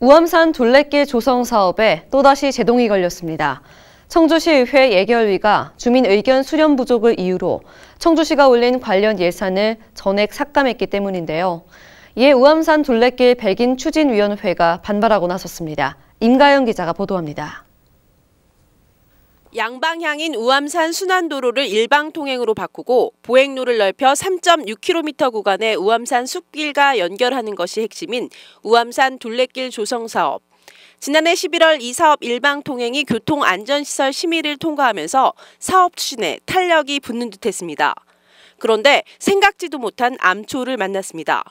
우암산 둘레길 조성 사업에 또다시 제동이 걸렸습니다. 청주시의회 예결위가 주민 의견 수렴 부족을 이유로 청주시가 올린 관련 예산을 전액 삭감했기 때문인데요. 이에 우암산 둘레길 백인 추진위원회가 반발하고 나섰습니다. 임가영 기자가 보도합니다. 양방향인 우암산 순환도로를 일방통행으로 바꾸고 보행로를 넓혀 3.6km 구간의 우암산 숲길과 연결하는 것이 핵심인 우암산 둘레길 조성 사업. 지난해 11월 이 사업 일방통행이 교통안전시설 심의를 통과하면서 사업 추진에 탄력이 붙는 듯했습니다. 그런데 생각지도 못한 암초를 만났습니다.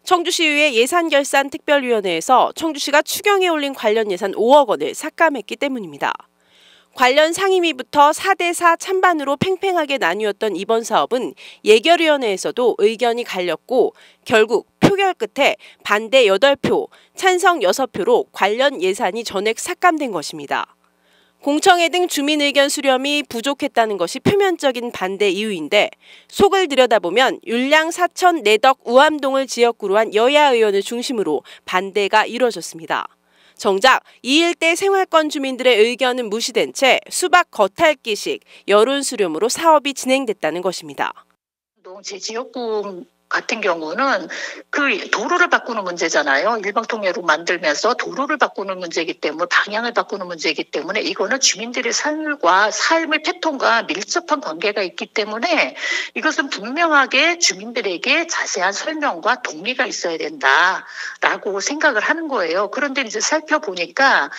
청주시의회 예산결산특별위원회에서 청주시가 추경에 올린 관련 예산 5억 원을 삭감했기 때문입니다. 관련 상임위부터 4대4 찬반으로 팽팽하게 나뉘었던 이번 사업은 예결위원회에서도 의견이 갈렸고 결국 표결 끝에 반대 8표, 찬성 6표로 관련 예산이 전액 삭감된 것입니다. 공청회 등 주민 의견 수렴이 부족했다는 것이 표면적인 반대 이유인데 속을 들여다보면 율량 사천 내덕 우암동을 지역구로 한 여야 의원을 중심으로 반대가 이뤄졌습니다. 정작 이 일대 생활권 주민들의 의견은 무시된 채 수박 겉핥기식 여론 수렴으로 사업이 진행됐다는 것입니다. 제 지역구 같은 경우는 그 도로를 바꾸는 문제잖아요. 일방통행으로 만들면서 도로를 바꾸는 문제이기 때문에 방향을 바꾸는 문제이기 때문에 이거는 주민들의 삶의 패턴과 밀접한 관계가 있기 때문에 이것은 분명하게 주민들에게 자세한 설명과 동의가 있어야 된다라고 생각을 하는 거예요. 그런데 이제 살펴보니까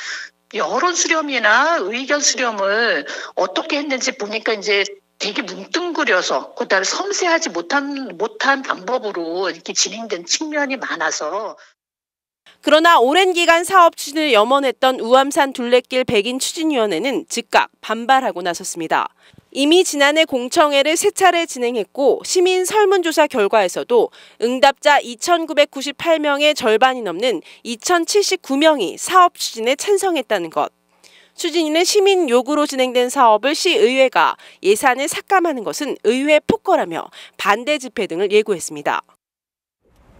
여론 수렴이나 의견 수렴을 어떻게 했는지 보니까 이제 되게 뭉뚱그려서 그다음에 섬세하지 못한 방법으로 이렇게 진행된 측면이 많아서. 그러나 오랜 기간 사업 추진을 염원했던 우암산 둘레길 백인 추진위원회는 즉각 반발하고 나섰습니다. 이미 지난해 공청회를 3차례 진행했고 시민 설문조사 결과에서도 응답자 2,998명의 절반이 넘는 2,079명이 사업 추진에 찬성했다는 것. 추진위는 시민 요구로 진행된 사업을 시의회가 예산을 삭감하는 것은 의회 폭거라며 반대 집회 등을 예고했습니다.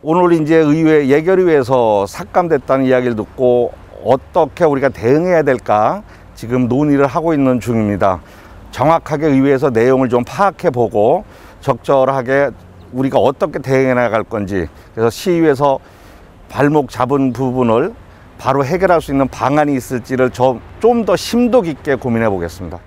오늘 이제 의회 예결위에서 삭감됐다는 이야기를 듣고 어떻게 우리가 대응해야 될까 지금 논의를 하고 있는 중입니다. 정확하게 의회에서 내용을 좀 파악해 보고 적절하게 우리가 어떻게 대응해 나갈 건지, 그래서 시의회에서 발목 잡은 부분을 바로 해결할 수 있는 방안이 있을지를 좀 더 심도 깊게 고민해 보겠습니다.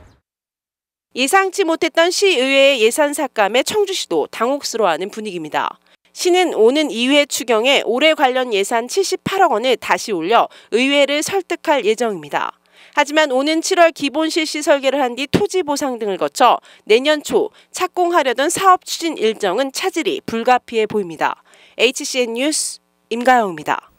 예상치 못했던 시의회의 예산 삭감에 청주시도 당혹스러워하는 분위기입니다. 시는 오는 2회 추경에 올해 관련 예산 78억 원을 다시 올려 의회를 설득할 예정입니다. 하지만 오는 7월 기본 실시 설계를 한 뒤 토지 보상 등을 거쳐 내년 초 착공하려던 사업 추진 일정은 차질이 불가피해 보입니다. HCN 뉴스 임가영입니다.